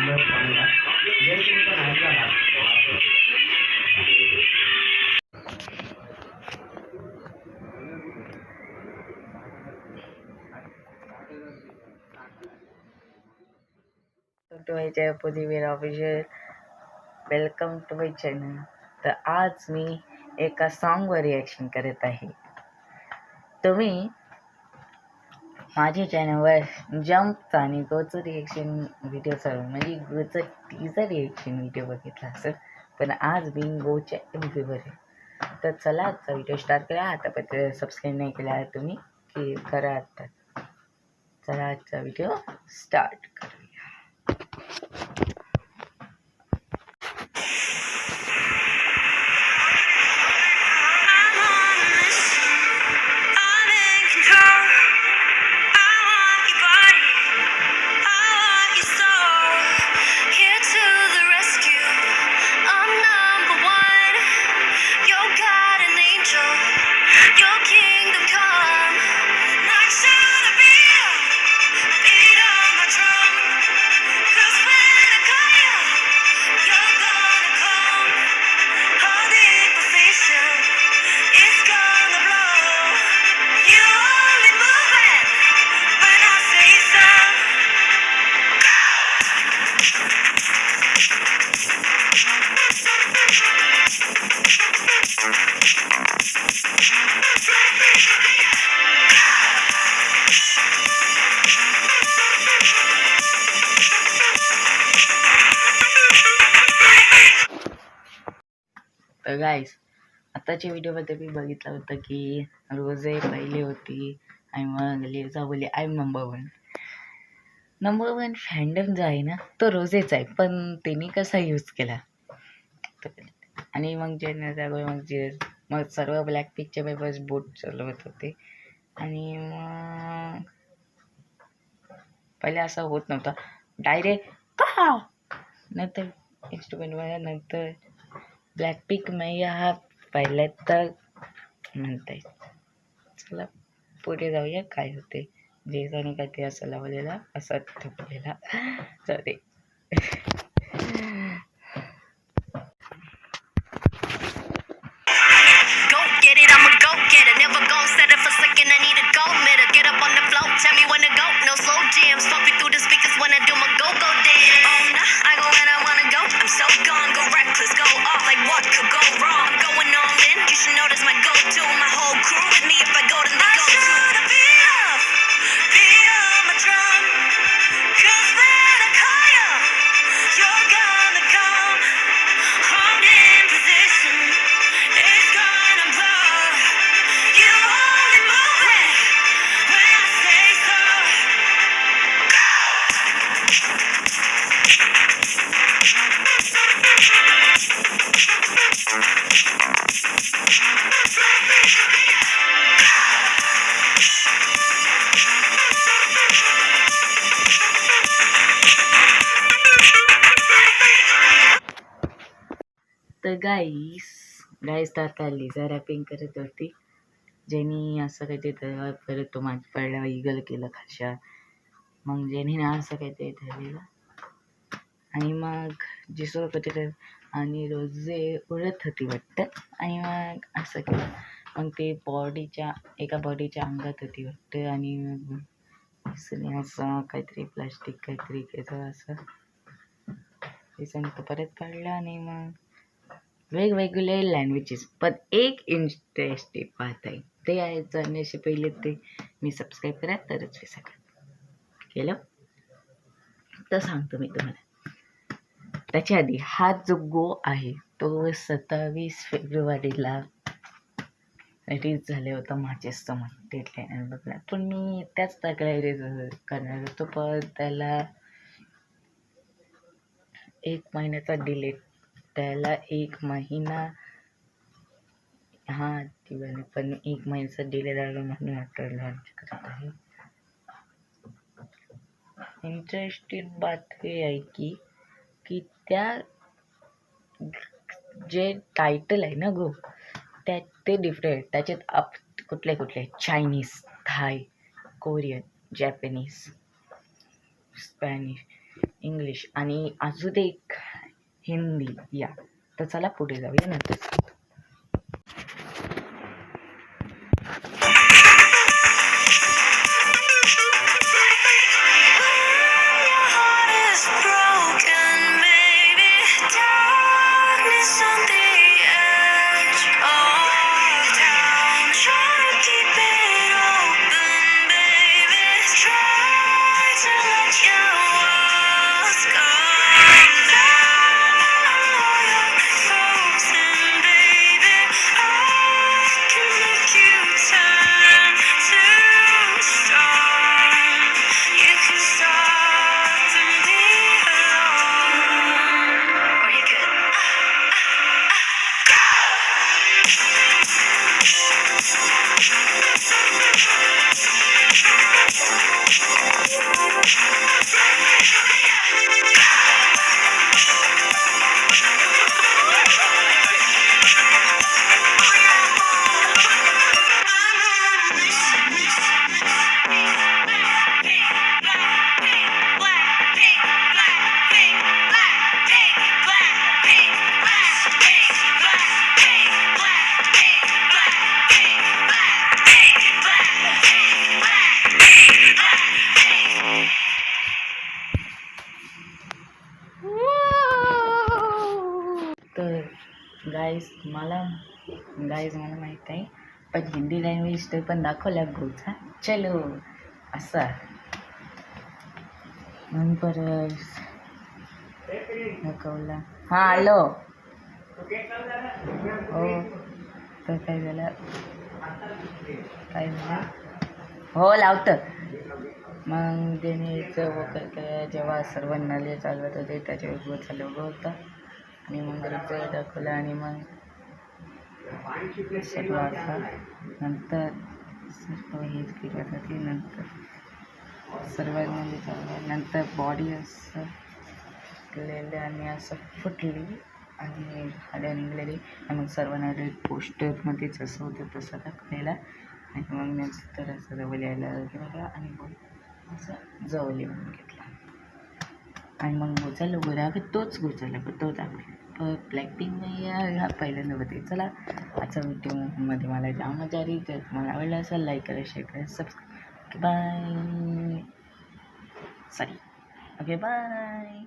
Official welcome to my channel. तर आज मी एका सॉन्गवर रिॲक्शन करत आहे. तुम्ही माझ्या चॅनलवर जम्पचा आणि गोचं रिॲक्शन व्हिडिओ चालू म्हणजे गोचं टीजर रिॲक्शन व्हिडिओ बघितला असेल, पण आज मी गोच्या एमपीवर आहे. तर चला आजचा व्हिडिओ स्टार्ट करा. आतापर्यंत सबस्क्राईब नाही केला आहे तुम्ही की करा आता. चला आजचा व्हिडिओ स्टार्ट करूया. तर गाईस, आताच्या व्हिडिओमध्ये मी बघितलं होतं की रोजे पहिले होती आणि मग लिझा बोली आय एम नंबर वन फॅन्डम जो आहे ना तो रोजेच आहे, पण त्यांनी कसा यूज केला. आणि मग मग सर्व ब्लॅक पिकचे पेपर्स बोट चालवत होते आणि मग पहिले असं होत नव्हतं डायरेक्ट का नंतर इंस्ट्रुमेंट नंतर ब्लॅक पिक मैया हा पहिल्या तर म्हणताय. चला पुढे जाऊया काय होते. जेजाने काय ते असं लावलेला असा ठेवलेला जाते. तर गाईस तर आता लिझा रॅपिंग करत होती, ज्यांनी असं काही ते परत तो माझ्या पडला इगल केलं खाशा. मग ज्याने असं काही ते धरलेलं आणि मग जिसोबत होते आणि रोजे उडत होती वाटतं आणि मग असं केलं. मग ते एका बॉडीच्या अंगात होती वाटतं आणि मग असं काहीतरी प्लास्टिक काहीतरी केलं असं तो परत काढला आणि मग वेगवेगळे लँग्वेजेस पण एक इंटरेस्टिंग पाहत आहे ते आहे जाण्याशी पहिले ते मी सबस्क्राईब करा तरच हे सगळं केलं तर सांगतो मी तुम्हाला. त्याच्या आधी हा जो गो आहे तो 27 फेब्रुवारीला रिलीज झाले होता माझ्या समोर डेडलाईन बघला. पण मी त्याच तारखेला रिलीज करणार होतो, पण त्याला 1 महिन्याचा डिले. त्याला 1 महिना हा दिवाळी पण 1 महिन्याचा डिले झाला म्हणून आता लॉन्च करत आहे. इंटरेस्टिंग बात हे आहे की त्या जे टायटल आहे ना गो त्या ते डिफरंट. त्याच्यात कुठले चायनीज, थाय, कोरियन, जॅपनीज, स्पॅनिश, इंग्लिश आणि अजून एक हिंदी. या तर चला पुढे जाऊया नंतर. तर गाईज मला माहीत आहे, पण हिंदी लँग्वेज ते पण दाखवल्या गोचा चलो असा. नंतर दाखवला. हां आलो. हो तर काय झालं हो लावतं. मग त्याने जेव्हा सर्व नले चालवत होते त्याच्यावर चालू होतं आणि मग रिझल्ट दाखवला आणि मग सर्व आता नंतर सर्व हेच केल्यासाठी नंतर सर्वांमध्ये चाललं. नंतर बॉडी असं केलेलं आणि असं फुटली आणि हाड्या निघलेली आणि मग सर्वांना पोस्टरमध्येच असं होतं तसं दाखवलेला आणि मग नंतर असं जवळ यायला घेतला आणि मग असं जवळ येऊन घेतला आणि मग गोचा लोगो दाखव तोच गोचा लोगो तो दाखवला. ब्लॅकपिंक ह्या पहिल्यांदा होते. चला आजच्या व्हिडिओमध्ये मला जाम मजा आली. जर तुम्हाला आवडलं असेल लाईक करा, शेअर करा, subscribe. Bye. Sorry. Okay bye.